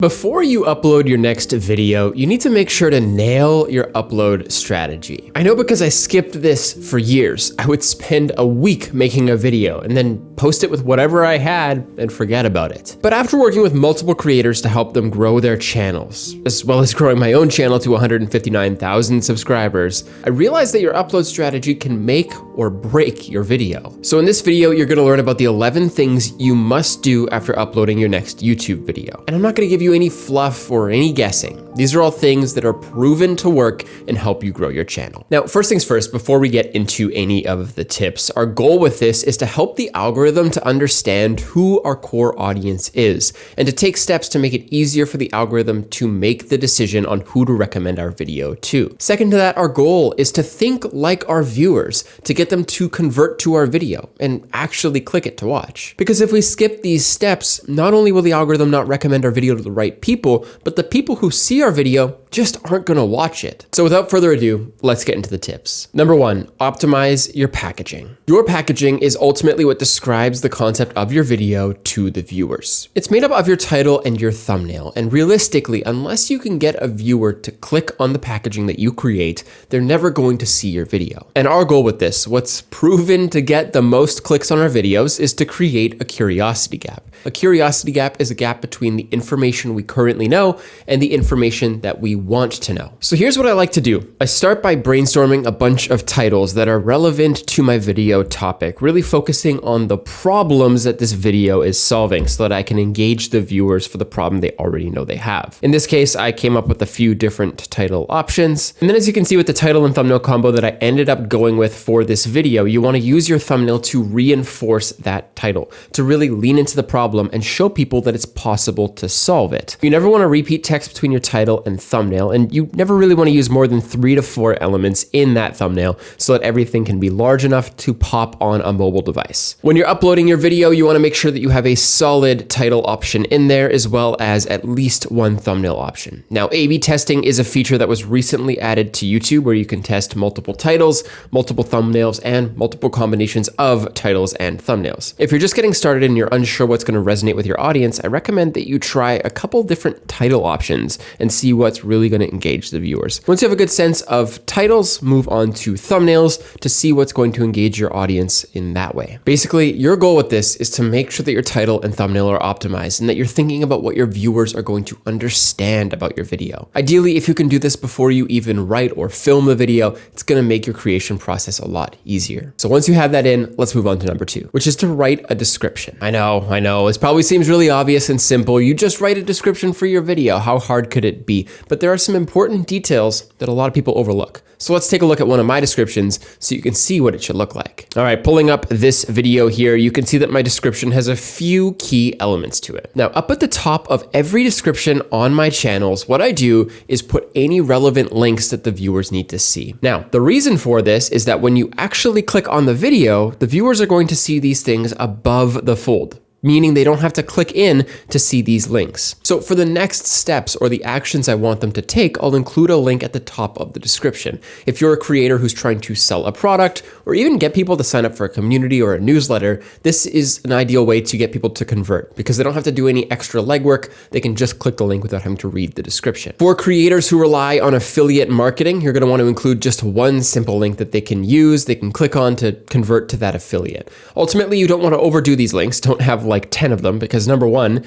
Before you upload your next video, you need to make sure to nail your upload strategy. I know because I skipped this for years. I would spend a week making a video and then post it with whatever I had and forget about it. But after working with multiple creators to help them grow their channels, as well as growing my own channel to 159,000 subscribers, I realized that your upload strategy can make or break your video. So in this video, you're gonna learn about the 11 things you must do after uploading your next YouTube video. And I'm not gonna give you any fluff or any guessing. These are all things that are proven to work and help you grow your channel. Now, first things first, before we get into any of the tips, our goal with this is to help the algorithm to understand who our core audience is and to take steps to make it easier for the algorithm to make the decision on who to recommend our video to. Second to that, our goal is to think like our viewers, to get them to convert to our video and actually click it to watch. Because if we skip these steps, not only will the algorithm not recommend our video to the right people, but the people who see our video just aren't gonna watch it. So without further ado, let's get into the tips. Number one, optimize your packaging. Your packaging is ultimately what describes the concept of your video to the viewers. It's made up of your title and your thumbnail, and realistically, unless you can get a viewer to click on the packaging that you create, they're never going to see your video. And our goal with this, what's proven to get the most clicks on our videos, is to create a curiosity gap. A curiosity gap is a gap between the information we currently know and the information that we want to know. So here's what I like to do. I start by brainstorming a bunch of titles that are relevant to my video topic, really focusing on the problems that this video is solving so that I can engage the viewers for the problem they already know they have. In this case, I came up with a few different title options. And then as you can see with the title and thumbnail combo that I ended up going with for this video, you want to use your thumbnail to reinforce that title, to really lean into the problem and show people that it's possible to solve it. You never want to repeat text between your title and thumbnail, and you never really want to use more than 3 to 4 elements in that thumbnail so that everything can be large enough to pop on a mobile device. When you're uploading your video, you want to make sure that you have a solid title option in there as well as at least one thumbnail option. Now, A/B testing is a feature that was recently added to YouTube where you can test multiple titles, multiple thumbnails, and multiple combinations of titles and thumbnails. If you're just getting started and you're unsure what's going to resonate with your audience, I recommend that you try a couple different title options and see what's really going to engage the viewers. Once you have a good sense of titles, move on to thumbnails to see what's going to engage your audience in that way. Basically, your goal with this is to make sure that your title and thumbnail are optimized and that you're thinking about what your viewers are going to understand about your video. Ideally, if you can do this before you even write or film the video, it's going to make your creation process a lot easier. So once you have that in, let's move on to number 2, which is to write a description. I know, this probably seems really obvious and simple. You just write a description for your video. How hard could it be? But there are some important details that a lot of people overlook. So let's take a look at one of my descriptions so you can see what it should look like. All right, pulling up this video here, you can see that my description has a few key elements to it. Now, up at the top of every description on my channels, what I do is put any relevant links that the viewers need to see. Now, the reason for this is that when you actually click on the video, the viewers are going to see these things above the fold, meaning they don't have to click in to see these links. So for the next steps or the actions I want them to take, I'll include a link at the top of the description. If you're a creator who's trying to sell a product or even get people to sign up for a community or a newsletter, this is an ideal way to get people to convert because they don't have to do any extra legwork. They can just click the link without having to read the description. For creators who rely on affiliate marketing, you're going to want to include just one simple link that they can use, they can click on to convert to that affiliate. Ultimately, you don't want to overdo these links. Don't have like 10 of them because number one,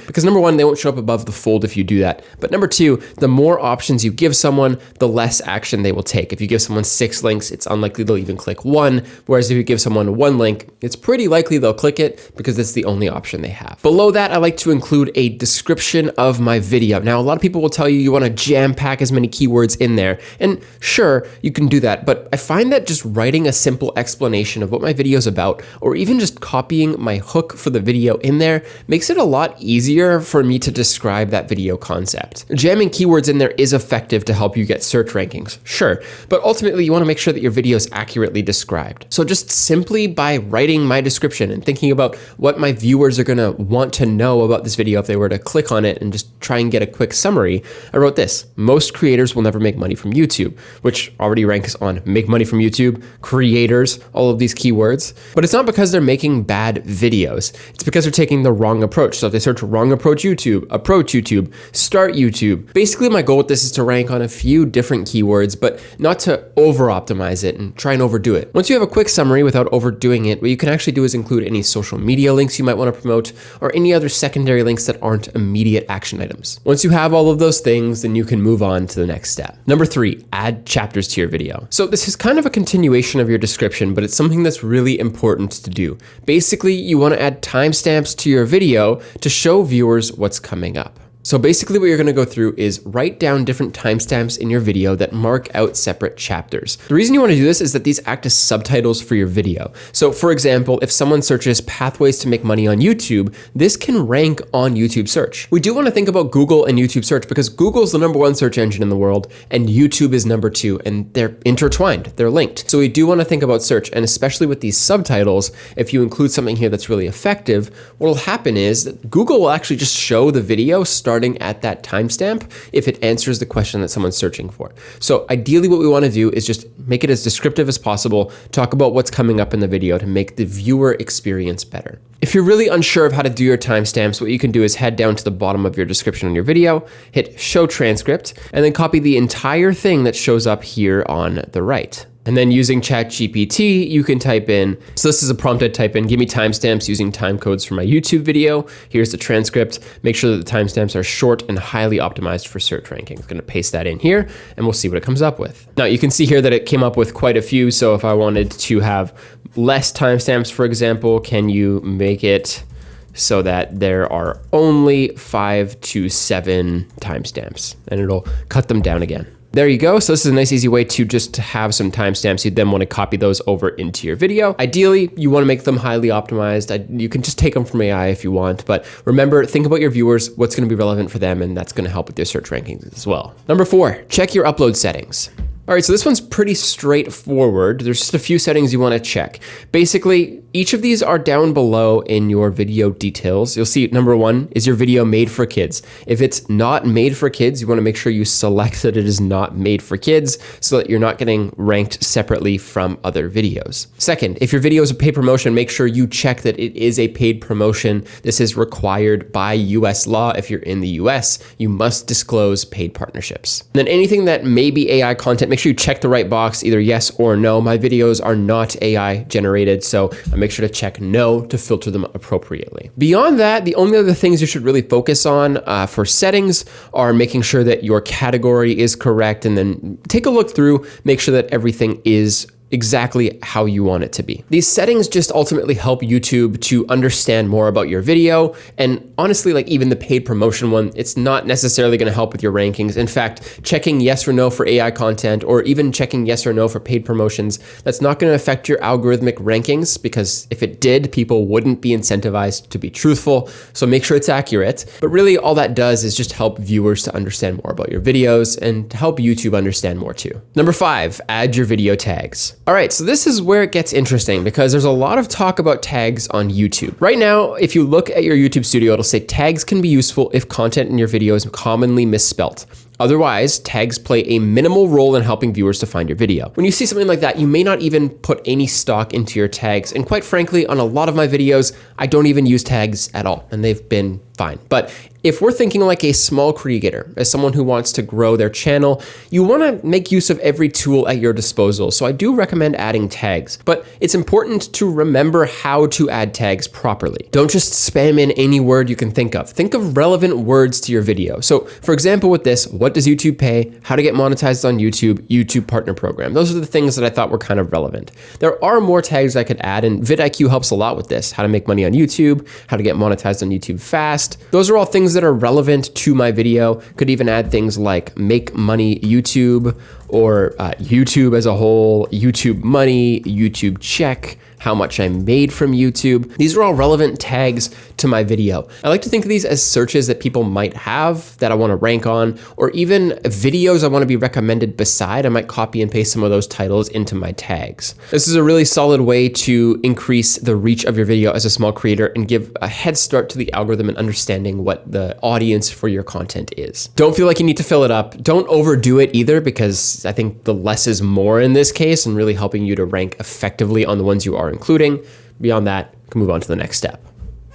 they won't show up above the fold if you do that. But number 2, the more options you give someone, the less action they will take. If you give someone 6 links, it's unlikely they'll even click one. Whereas if you give someone 1 link, it's pretty likely they'll click it because it's the only option they have. Below that, I like to include a description of my video. Now, a lot of people will tell you you want to jam pack as many keywords in there. And sure, you can do that. But I find that just writing a simple explanation of what my video is about, or even just copying my hook for the video in there, makes it a lot easier for me to describe that video concept. Jamming keywords in there is effective to help you get search rankings, sure, but ultimately you want to make sure that your video is accurately described. So just simply by writing my description and thinking about what my viewers are going to want to know about this video if they were to click on it and just try and get a quick summary, I wrote this: most creators will never make money from YouTube, which already ranks on make money from YouTube, creators, all of these keywords. But it's not because they're making bad videos. It's because they're taking the wrong approach. So if they search wrong approach YouTube, start YouTube. Basically, my goal with this is to rank on a few different keywords, but not to over optimize it and try and overdo it. Once you have a quick summary without overdoing it, what you can actually do is include any social media links you might want to promote or any other secondary links that aren't immediate action items. Once you have all of those things, then you can move on to the next step. Number 3, add chapters to your video. So this is kind of a continuation of your description, but it's something that's really important to do. Basically, you want to add timestamps to your video to show viewers what's coming up. So basically what you're going to go through is write down different timestamps in your video that mark out separate chapters. The reason you want to do this is that these act as subtitles for your video. So for example, if someone searches pathways to make money on YouTube, this can rank on YouTube search. We do want to think about Google and YouTube search because Google's the #1 search engine in the world and YouTube is number 2, and they're intertwined, they're linked. So we do want to think about search, and especially with these subtitles, if you include something here that's really effective, what will happen is that Google will actually just show the video starting at that timestamp if it answers the question that someone's searching for. So ideally what we want to do is just make it as descriptive as possible, talk about what's coming up in the video to make the viewer experience better. If you're really unsure of how to do your timestamps, what you can do is head down to the bottom of your description on your video, hit show transcript, and then copy the entire thing that shows up here on the right. And then using ChatGPT, you can type in, so this is a prompt I type in, give me timestamps using time codes for my YouTube video. Here's the transcript. Make sure that the timestamps are short and highly optimized for search ranking. I'm gonna paste that in here and we'll see what it comes up with. Now you can see here that it came up with quite a few. So if I wanted to have less timestamps, for example, can you make it so that there are only 5 to 7 timestamps, and it'll cut them down again. There you go. So this is a nice easy way to just have some timestamps. You'd then want to copy those over into your video. Ideally, you want to make them highly optimized. You can just take them from AI if you want, but remember, think about your viewers, what's going to be relevant for them, and that's going to help with their search rankings as well. Number 4, check your upload settings. All right, so this one's pretty straightforward. There's just a few settings you want to check. Basically, each of these are down below in your video details. You'll see number 1 is your video made for kids. If it's not made for kids, you want to make sure you select that it is not made for kids so that you're not getting ranked separately from other videos. Second, if your video is a paid promotion, make sure you check that it is a paid promotion. This is required by US law. If you're in the US, you must disclose paid partnerships. And then anything that may be AI content, make sure you check the right box, either yes or no. My videos are not AI generated, so make sure to check no to filter them appropriately. Beyond that, the only other things you should really focus on for settings are making sure that your category is correct, and then take a look through, make sure that everything is exactly how you want it to be. These settings just ultimately help YouTube to understand more about your video. And honestly, like even the paid promotion one, it's not necessarily going to help with your rankings. In fact, checking yes or no for AI content, or even checking yes or no for paid promotions, that's not going to affect your algorithmic rankings, because if it did, people wouldn't be incentivized to be truthful. So make sure it's accurate. But really all that does is just help viewers to understand more about your videos and to help YouTube understand more too. Number 5, add your video tags. All right, so this is where it gets interesting because there's a lot of talk about tags on YouTube. Right now, if you look at your YouTube studio, it'll say tags can be useful if content in your video is commonly misspelt. Otherwise, tags play a minimal role in helping viewers to find your video. When you see something like that, you may not even put any stock into your tags. And quite frankly, on a lot of my videos, I don't even use tags at all, and they've been fine. But if we're thinking like a small creator, as someone who wants to grow their channel, you want to make use of every tool at your disposal. So I do recommend adding tags, but it's important to remember how to add tags properly. Don't just spam in any word you can think of. Think of relevant words to your video. So for example, with this, what does YouTube pay? How to get monetized on YouTube, YouTube partner program. Those are the things that I thought were kind of relevant. There are more tags I could add, and vidIQ helps a lot with this. How to make money on YouTube, how to get monetized on YouTube fast. Those are all things that are relevant to my video. Could even add things like make money YouTube, or YouTube as a whole, YouTube money, YouTube check, how much I made from YouTube. These are all relevant tags to my video. I like to think of these as searches that people might have that I want to rank on, or even videos I want to be recommended beside. I might copy and paste some of those titles into my tags. This is a really solid way to increase the reach of your video as a small creator and give a head start to the algorithm and understanding what the audience for your content is. Don't feel like you need to fill it up. Don't overdo it either, because I think the less is more in this case, and really helping you to rank effectively on the ones you are including. Beyond that, you can move on to the next step.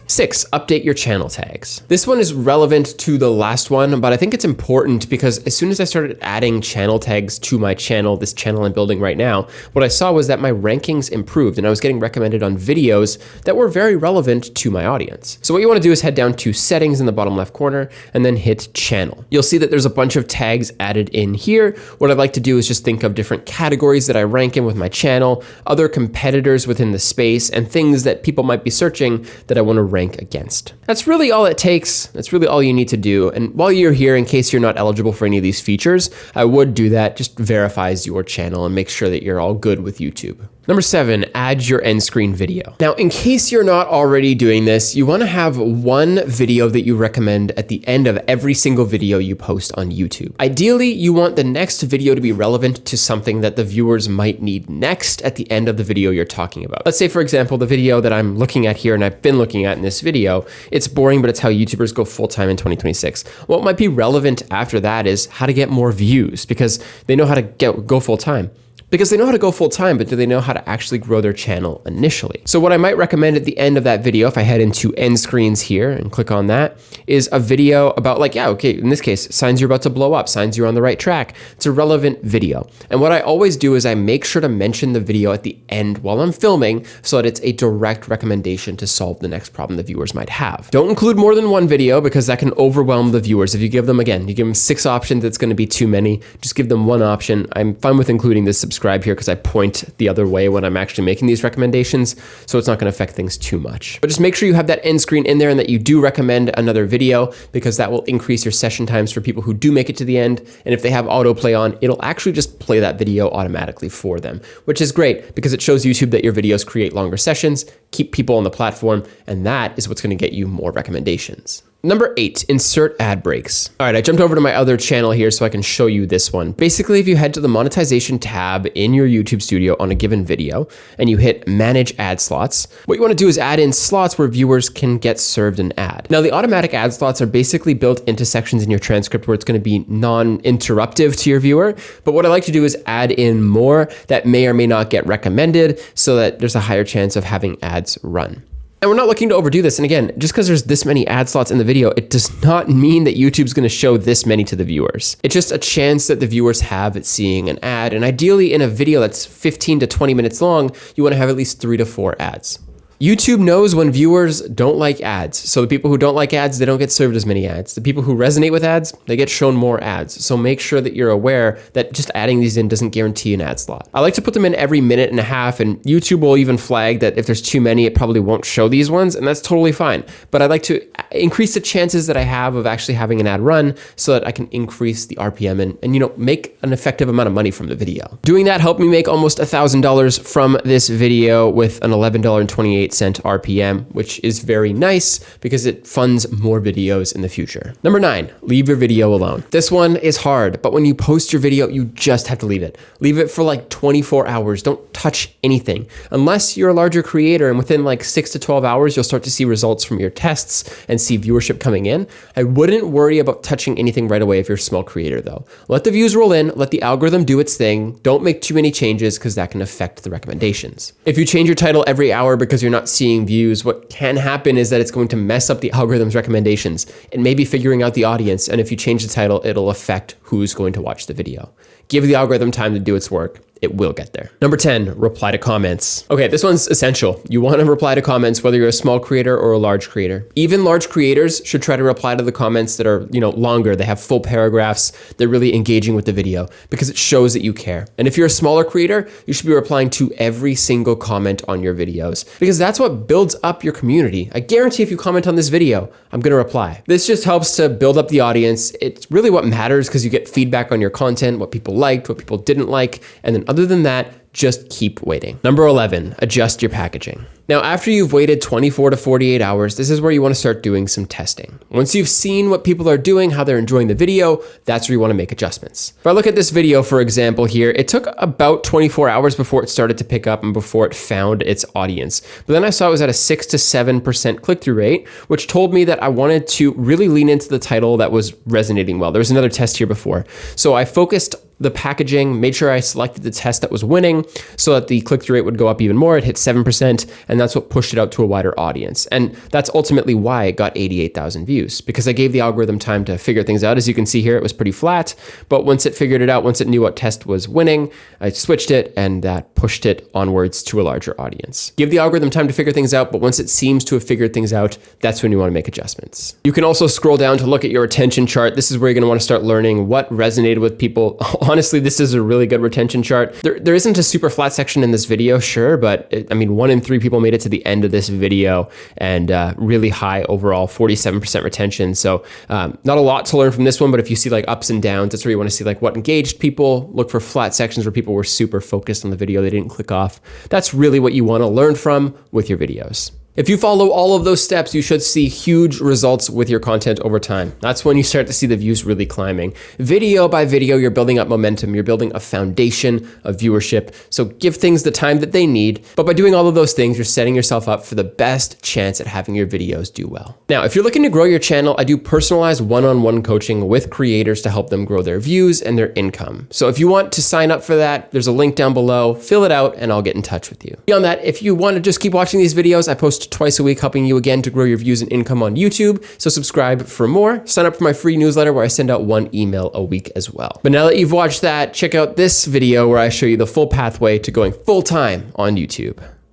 6, update your channel tags. This one is relevant to the last one, but I think it's important because as soon as I started adding channel tags to my channel, this channel I'm building right now, what I saw was that my rankings improved and I was getting recommended on videos that were very relevant to my audience. So what you want to do is head down to settings in the bottom left corner and then hit channel. You'll see that there's a bunch of tags added in here. What I'd like to do is just think of different categories that I rank in with my channel, other competitors within the space, and things that people might be searching that I want to rank against. That's really all it takes. That's really all you need to do. And while you're here, in case you're not eligible for any of these features, I would do that. Just verifies your channel and make sure that you're all good with YouTube. Number 7, add your end screen video. Now, in case you're not already doing this, you want to have one video that you recommend at the end of every single video you post on YouTube. Ideally, you want the next video to be relevant to something that the viewers might need next at the end of the video you're talking about. Let's say, for example, the video that I'm looking at here and I've been looking at in this video, it's boring, but it's how YouTubers go full-time in 2026. What might be relevant after that is how to get more views because they know how to go full-time. Because they know how to go full time, but do they know how to actually grow their channel initially? So what I might recommend at the end of that video, if I head into end screens here and click on that, is a video about like, yeah, okay, in this case, signs you're about to blow up, signs you're on the right track. It's a relevant video. And what I always do is I make sure to mention the video at the end while I'm filming so that it's a direct recommendation to solve the next problem the viewers might have. Don't include more than one video because that can overwhelm the viewers. If you give them, again, you give them 6 options, it's going to be too many. Just give them one option. I'm fine with including this subscribe here because I point the other way when I'm actually making these recommendations, so it's not going to affect things too much. But just make sure you have that end screen in there and that you do recommend another video because that will increase your session times for people who do make it to the end. And if they have autoplay on, it'll actually just play that video automatically for them, which is great because it shows YouTube that your videos create longer sessions, keep people on the platform, and that is what's going to get you more recommendations. Number 8, insert ad breaks. All right, I jumped over to my other channel here so I can show you this one. Basically, if you head to the monetization tab in your YouTube studio on a given video and you hit manage ad slots, what you want to do is add in slots where viewers can get served an ad. Now, the automatic ad slots are basically built into sections in your transcript where it's going to be non-interruptive to your viewer. But what I like to do is add in more that may or may not get recommended so that there's a higher chance of having ads run. And we're not looking to overdo this. And again, just because there's this many ad slots in the video, it does not mean that YouTube's going to show this many to the viewers. It's just a chance that the viewers have at seeing an ad. And ideally in a video that's 15 to 20 minutes long, you want to have at least 3 to 4 ads. YouTube knows when viewers don't like ads. So the people who don't like ads, they don't get served as many ads. The people who resonate with ads, they get shown more ads. So make sure that you're aware that just adding these in doesn't guarantee an ad slot. I like to put them in every minute and a half, and YouTube will even flag that if there's too many, it probably won't show these ones, and that's totally fine. But I like to increase the chances that I have of actually having an ad run so that I can increase the RPM and you know, make an effective amount of money from the video. Doing that helped me make almost $1,000 from this video with an $11.28 RPM, which is very nice because it funds more videos in the future. Number 9, leave your video alone. This one is hard, but when you post your video, you just have to leave it. Leave it for like 24 hours. Don't touch anything. Unless you're a larger creator and within like 6 to 12 hours, you'll start to see results from your tests and see viewership coming in. I wouldn't worry about touching anything right away if you're a small creator though. Let the views roll in, let the algorithm do its thing. Don't make too many changes because that can affect the recommendations. If you change your title every hour because you're not seeing views, what can happen is that it's going to mess up the algorithm's recommendations and maybe figuring out the audience. And if you change the title, it'll affect who's going to watch the video. Give the algorithm time to do its work. It will get there. Number 10, reply to comments. Okay, this one's essential. You want to reply to comments whether you're a small creator or a large creator. Even large creators should try to reply to the comments that are, longer. They have full paragraphs. They're really engaging with the video because it shows that you care. And if you're a smaller creator, you should be replying to every single comment on your videos because that's what builds up your community. I guarantee if you comment on this video, I'm going to reply. This just helps to build up the audience. It's really what matters because you get feedback on your content, what people liked, what people didn't like, and then other than that, just keep waiting. Number 11, adjust your packaging. Now, after you've waited 24 to 48 hours, this is where you want to start doing some testing. Once you've seen what people are doing, how they're enjoying the video, that's where you want to make adjustments. If I look at this video, for example, here, it took about 24 hours before it started to pick up and before it found its audience. But then I saw it was at a 6 to 7% click-through rate, which told me that I wanted to really lean into the title that was resonating well. There was another test here before. So I focused the packaging, made sure I selected the test that was winning so that the click-through rate would go up even more. It hit 7%, and that's what pushed it out to a wider audience. And that's ultimately why it got 88,000 views, because I gave the algorithm time to figure things out. As you can see here, it was pretty flat, but once it figured it out, once it knew what test was winning, I switched it, and that pushed it onwards to a larger audience. Give the algorithm time to figure things out, but once it seems to have figured things out, that's when you want to make adjustments. You can also scroll down to look at your retention chart. This is where you're going to want to start learning what resonated with people. Honestly, this is a really good retention chart. There isn't a super flat section in this video, sure, but I mean, 1 in 3 people made it to the end of this video, and really high overall, 47% retention. So not a lot to learn from this one, but if you see like ups and downs, that's where you want to see like what engaged people. Look for flat sections where people were super focused on the video, they didn't click off. That's really what you want to learn from with your videos. If you follow all of those steps, you should see huge results with your content over time. That's when you start to see the views really climbing. Video by video, you're building up momentum. You're building a foundation of viewership. So give things the time that they need. But by doing all of those things, you're setting yourself up for the best chance at having your videos do well. Now, if you're looking to grow your channel, I do personalized one-on-one coaching with creators to help them grow their views and their income. So if you want to sign up for that, there's a link down below. Fill it out and I'll get in touch with you. Beyond that, if you want to just keep watching these videos, I post twice a week, helping you again to grow your views and income on YouTube. So subscribe for more. Sign up for my free newsletter where I send out 1 email a week as well. But now that you've watched that, check out this video where I show you the full pathway to going full-time on YouTube.